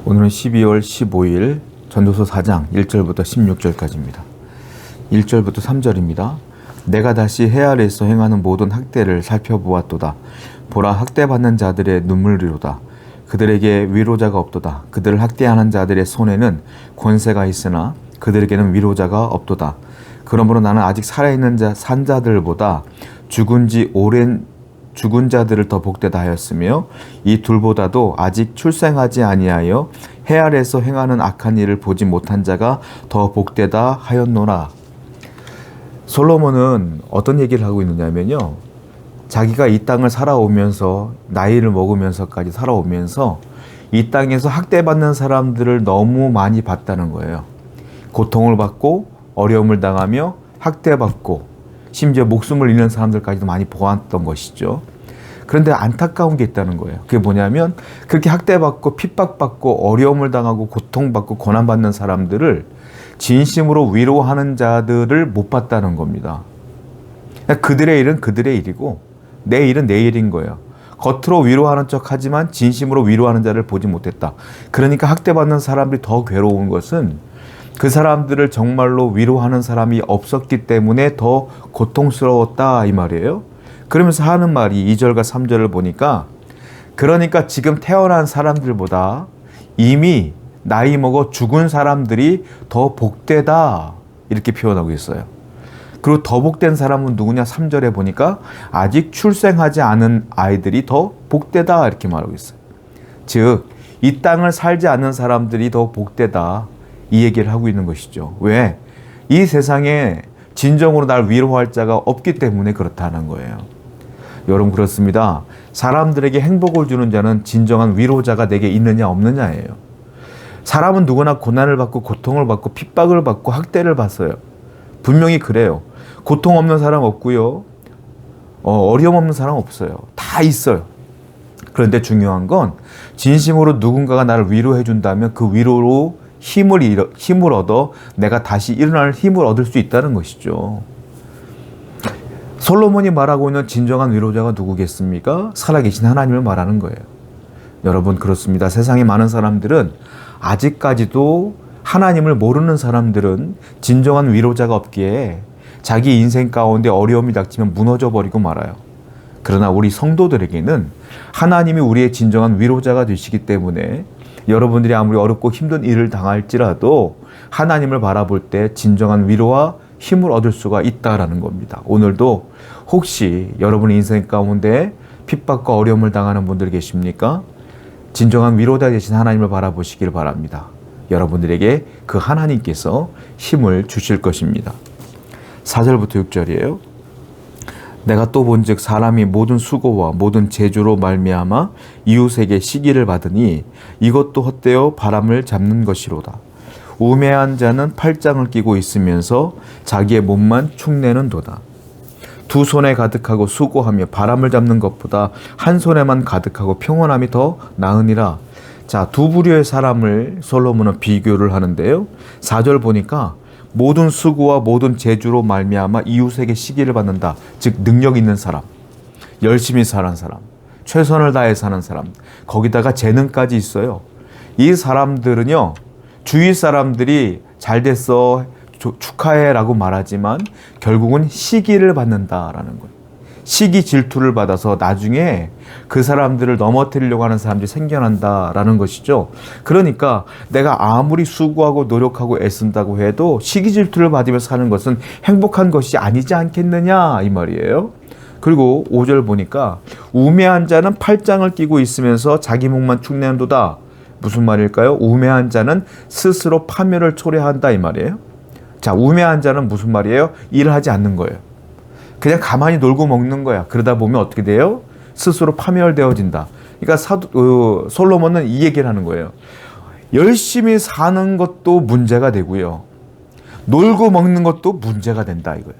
오늘은 12월 15일 전도서 4장 1절부터 16절까지입니다. 1절부터 3절입니다. 내가 다시 해 아래에서 행하는 모든 학대를 살펴보았도다. 보라, 학대받는 자들의 눈물이로다. 그들에게 위로자가 없도다. 그들을 학대하는 자들의 손에는 권세가 있으나 그들에게는 위로자가 없도다. 그러므로 나는 아직 살아있는 산 자들보다 죽은 지 오랜 죽은 자들을 더 복되다 하였으며 이 둘보다도 아직 출생하지 아니하여 해 아래에서 행하는 악한 일을 보지 못한 자가 더 복되다 하였노라. 솔로몬은 어떤 얘기를 하고 있느냐면요, 자기가 이 땅을 살아오면서 나이를 먹으면서까지 살아오면서 이 땅에서 학대받는 사람들을 너무 많이 봤다는 거예요. 고통을 받고 어려움을 당하며 학대받고 심지어 목숨을 잃는 사람들까지도 많이 보았던 것이죠. 그런데 안타까운 게 있다는 거예요. 그게 뭐냐면 그렇게 학대받고 핍박받고 어려움을 당하고 고통받고 고난받는 사람들을 진심으로 위로하는 자들을 못 봤다는 겁니다. 그들의 일은 그들의 일이고 내 일은 내 일인 거예요. 겉으로 위로하는 척 하지만 진심으로 위로하는 자를 보지 못했다. 그러니까 학대받는 사람들이 더 괴로운 것은 그 사람들을 정말로 위로하는 사람이 없었기 때문에 더 고통스러웠다, 이 말이에요. 그러면서 하는 말이 2절과 3절을 보니까, 그러니까 지금 태어난 사람들보다 이미 나이 먹어 죽은 사람들이 더 복되다, 이렇게 표현하고 있어요. 그리고 더 복된 사람은 누구냐? 3절에 보니까 아직 출생하지 않은 아이들이 더 복되다, 이렇게 말하고 있어요. 즉, 이 땅을 살지 않는 사람들이 더 복되다, 이 얘기를 하고 있는 것이죠. 왜? 이 세상에 진정으로 날 위로할 자가 없기 때문에 그렇다는 거예요. 여러분, 그렇습니다. 사람들에게 행복을 주는 자는 진정한 위로자가 내게 있느냐 없느냐예요. 사람은 누구나 고난을 받고 고통을 받고 핍박을 받고 학대를 받아요. 분명히 그래요. 고통 없는 사람 없고요. 어려움 없는 사람 없어요. 다 있어요. 그런데 중요한 건 진심으로 누군가가 나를 위로해 준다면 그 위로로 힘을 얻어 내가 다시 일어날 힘을 얻을 수 있다는 것이죠. 솔로몬이 말하고 있는 진정한 위로자가 누구겠습니까? 살아계신 하나님을 말하는 거예요. 여러분, 그렇습니다. 세상에 많은 사람들은 아직까지도 하나님을 모르는 사람들은 진정한 위로자가 없기에 자기 인생 가운데 어려움이 닥치면 무너져 버리고 말아요. 그러나 우리 성도들에게는 하나님이 우리의 진정한 위로자가 되시기 때문에 여러분들이 아무리 어렵고 힘든 일을 당할지라도 하나님을 바라볼 때 진정한 위로와 힘을 얻을 수가 있다라는 겁니다. 오늘도 혹시 여러분의 인생 가운데 핍박과 어려움을 당하는 분들 계십니까? 진정한 위로자 되신 하나님을 바라보시길 바랍니다. 여러분들에게 그 하나님께서 힘을 주실 것입니다. 4절부터 6절이에요. 내가 또 본즉 사람이 모든 수고와 모든 재주로 말미암아 이웃에게 시기를 받으니 이것도 헛되어 바람을 잡는 것이로다. 우매한 자는 팔짱을 끼고 있으면서 자기의 몸만 축내는 도다. 두 손에 가득하고 수고하며 바람을 잡는 것보다 한 손에만 가득하고 평온함이 더 나으니라. 자, 두 부류의 사람을 솔로몬은 비교를 하는데요. 4절 보니까 모든 수고와 모든 재주로 말미암아 이웃에게 시기를 받는다. 즉, 능력 있는 사람, 열심히 사는 사람, 최선을 다해 사는 사람, 거기다가 재능까지 있어요. 이 사람들은요, 주위 사람들이 잘 됐어, 축하해 라고 말하지만 결국은 시기를 받는다라는 거예요. 시기 질투를 받아서 나중에 그 사람들을 넘어뜨리려고 하는 사람들이 생겨난다라는 것이죠. 그러니까 내가 아무리 수고하고 노력하고 애쓴다고 해도 시기 질투를 받으면서 사는 것은 행복한 것이 아니지 않겠느냐, 이 말이에요. 그리고 5절 보니까 우매한 자는 팔짱을 끼고 있으면서 자기 목만 축내는도다. 무슨 말일까요? 우매한 자는 스스로 파멸을 초래한다, 이 말이에요. 자, 우매한 자는 무슨 말이에요? 일을 하지 않는 거예요. 그냥 가만히 놀고 먹는 거야. 그러다 보면 어떻게 돼요? 스스로 파멸되어진다. 그러니까 솔로몬은 이 얘기를 하는 거예요. 열심히 사는 것도 문제가 되고요, 놀고 먹는 것도 문제가 된다, 이거예요.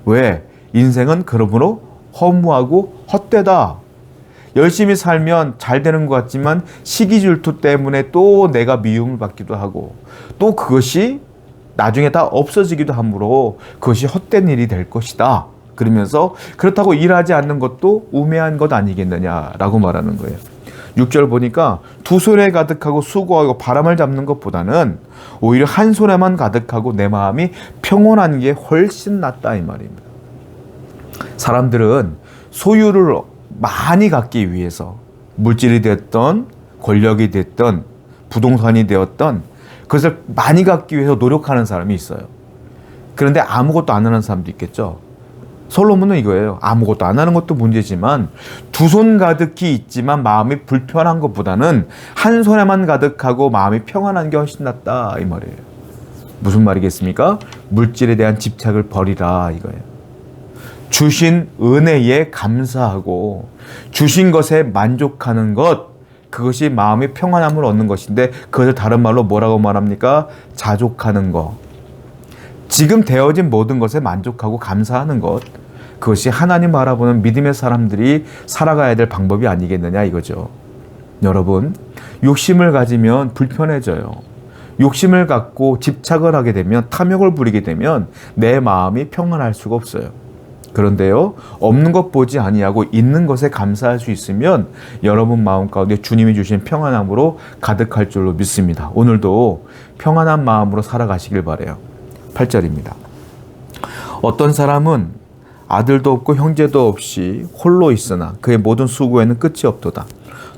왜? 인생은 그러므로 허무하고 헛되다. 열심히 살면 잘 되는 것 같지만 시기 질투 때문에 또 내가 미움을 받기도 하고 또 그것이 나중에 다 없어지기도 하므로 그것이 헛된 일이 될 것이다. 그러면서 그렇다고 일하지 않는 것도 우매한 것 아니겠느냐라고 말하는 거예요. 6절 보니까 두 손에 가득하고 수고하고 바람을 잡는 것보다는 오히려 한 손에만 가득하고 내 마음이 평온한 게 훨씬 낫다 이 말입니다. 사람들은 소유를 많이 갖기 위해서 물질이 됐던 권력이 됐던 부동산이 되었던 그것을 많이 갖기 위해서 노력하는 사람이 있어요. 그런데 아무것도 안 하는 사람도 있겠죠. 솔로몬은 이거예요. 아무것도 안 하는 것도 문제지만 두 손 가득히 있지만 마음이 불편한 것보다는 한 손에만 가득하고 마음이 평안한 게 훨씬 낫다 이 말이에요. 무슨 말이겠습니까? 물질에 대한 집착을 버리라 이거예요. 주신 은혜에 감사하고 주신 것에 만족하는 것, 그것이 마음의 평안함을 얻는 것인데 그것을 다른 말로 뭐라고 말합니까? 자족하는 것. 지금 되어진 모든 것에 만족하고 감사하는 것, 그것이 하나님 바라보는 믿음의 사람들이 살아가야 될 방법이 아니겠느냐 이거죠. 여러분, 욕심을 가지면 불편해져요. 욕심을 갖고 집착을 하게 되면, 탐욕을 부리게 되면 내 마음이 평안할 수가 없어요. 그런데요, 없는 것 보지 아니하고 있는 것에 감사할 수 있으면 여러분 마음 가운데 주님이 주신 평안함으로 가득할 줄로 믿습니다. 오늘도 평안한 마음으로 살아가시길 바라요. 8절입니다. 어떤 사람은 아들도 없고 형제도 없이 홀로 있으나 그의 모든 수고에는 끝이 없도다.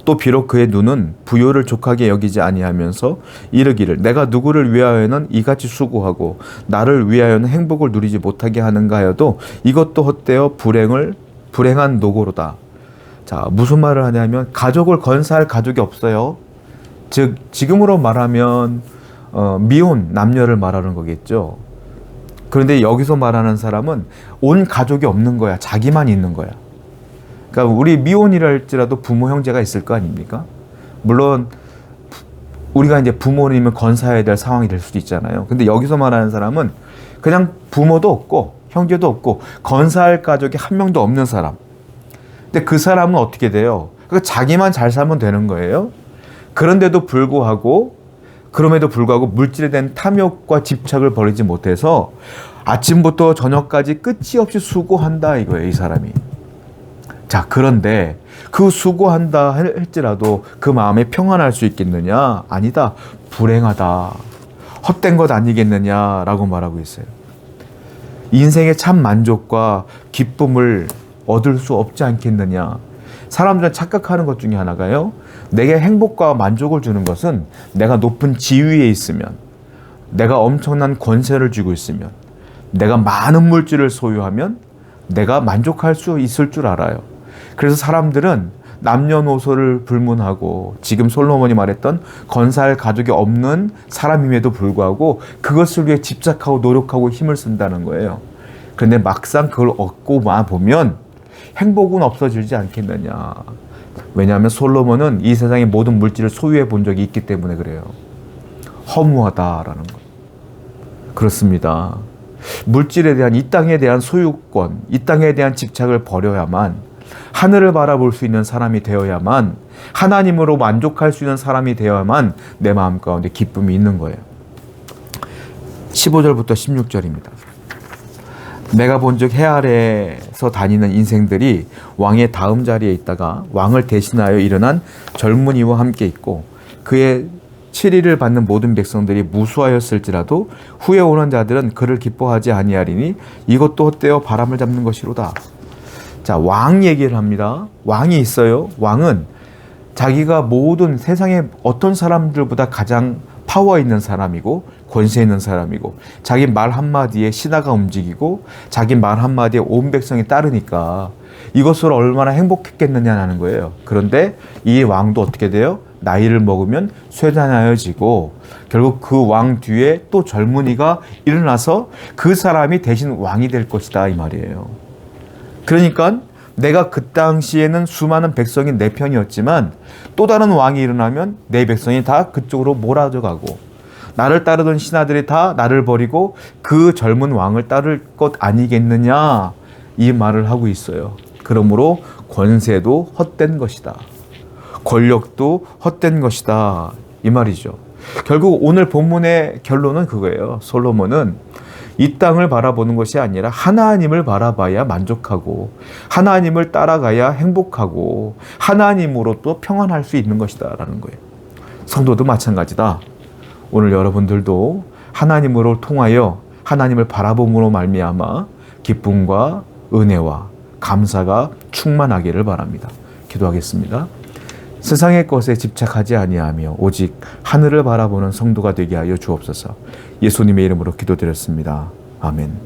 또 비록 그의 눈은 부요를 족하게 여기지 아니하면서 이르기를 내가 누구를 위하여는 이같이 수고하고 나를 위하여는 행복을 누리지 못하게 하는가 하여도 이것도 헛되어 불행한 노고로다. 자, 무슨 말을 하냐면 가족을 건사할 가족이 없어요. 즉 지금으로 말하면 미혼 남녀를 말하는 거겠죠. 그런데 여기서 말하는 사람은 온 가족이 없는 거야. 자기만 있는 거야. 그러니까 우리 미혼이라 할지라도 부모 형제가 있을 거 아닙니까? 물론 우리가 이제 부모님을 건사해야 될 상황이 될 수도 있잖아요. 근데 여기서 말하는 사람은 그냥 부모도 없고 형제도 없고 건사할 가족이 한 명도 없는 사람. 근데 그 사람은 어떻게 돼요? 그러니까 자기만 잘 살면 되는 거예요. 그런데도 불구하고 물질에 대한 탐욕과 집착을 버리지 못해서 아침부터 저녁까지 끝이 없이 수고한다 이거예요, 이 사람이. 자, 그런데 그 수고한다 할지라도 그 마음에 평안할 수 있겠느냐? 아니다. 불행하다. 헛된 것 아니겠느냐라고 말하고 있어요. 인생의 참 만족과 기쁨을 얻을 수 없지 않겠느냐? 사람들은 착각하는 것 중에 하나가요. 내게 행복과 만족을 주는 것은 내가 높은 지위에 있으면, 내가 엄청난 권세를 쥐고 있으면, 내가 많은 물질을 소유하면 내가 만족할 수 있을 줄 알아요. 그래서 사람들은 남녀노소를 불문하고 지금 솔로몬이 말했던 건사할 가족이 없는 사람임에도 불구하고 그것을 위해 집착하고 노력하고 힘을 쓴다는 거예요. 그런데 막상 그걸 얻고만 보면 행복은 없어지지 않겠느냐. 왜냐하면 솔로몬은 이 세상의 모든 물질을 소유해 본 적이 있기 때문에 그래요. 허무하다라는 거. 그렇습니다. 물질에 대한, 이 땅에 대한 소유권, 이 땅에 대한 집착을 버려야만 하늘을 바라볼 수 있는 사람이 되어야만, 하나님으로 만족할 수 있는 사람이 되어야만 내 마음 가운데 기쁨이 있는 거예요. 15절부터 16절입니다. 내가 본즉 해 아래에서 다니는 인생들이 왕의 다음 자리에 있다가 왕을 대신하여 일어난 젊은이와 함께 있고 그의 치리를 받는 모든 백성들이 무수하였을지라도 후에 오는 자들은 그를 기뻐하지 아니하리니 이것도 헛되어 바람을 잡는 것이로다. 자, 왕 얘기를 합니다. 왕이 있어요. 왕은 자기가 모든 세상의 어떤 사람들보다 가장 파워 있는 사람이고 권세 있는 사람이고 자기 말 한마디에 신하가 움직이고 자기 말 한마디에 온 백성이 따르니까 이것으로 얼마나 행복했겠느냐는 거예요. 그런데 이 왕도 어떻게 돼요? 나이를 먹으면 쇠잔하여지고 결국 그 왕 뒤에 또 젊은이가 일어나서 그 사람이 대신 왕이 될 것이다 이 말이에요. 그러니까 내가 그 당시에는 수많은 백성이 내 편이었지만 또 다른 왕이 일어나면 내 백성이 다 그쪽으로 몰아져 가고 나를 따르던 신하들이 다 나를 버리고 그 젊은 왕을 따를 것 아니겠느냐 이 말을 하고 있어요. 그러므로 권세도 헛된 것이다. 권력도 헛된 것이다 이 말이죠. 결국 오늘 본문의 결론은 그거예요. 솔로몬은 이 땅을 바라보는 것이 아니라 하나님을 바라봐야 만족하고 하나님을 따라가야 행복하고 하나님으로 또 평안할 수 있는 것이다라는 거예요. 성도도 마찬가지다. 오늘 여러분들도 하나님으로 통하여 하나님을 바라봄으로 말미암아 기쁨과 은혜와 감사가 충만하기를 바랍니다. 기도하겠습니다. 세상의 것에 집착하지 아니하며 오직 하늘을 바라보는 성도가 되게 하여 주옵소서. 예수님의 이름으로 기도드렸습니다. 아멘.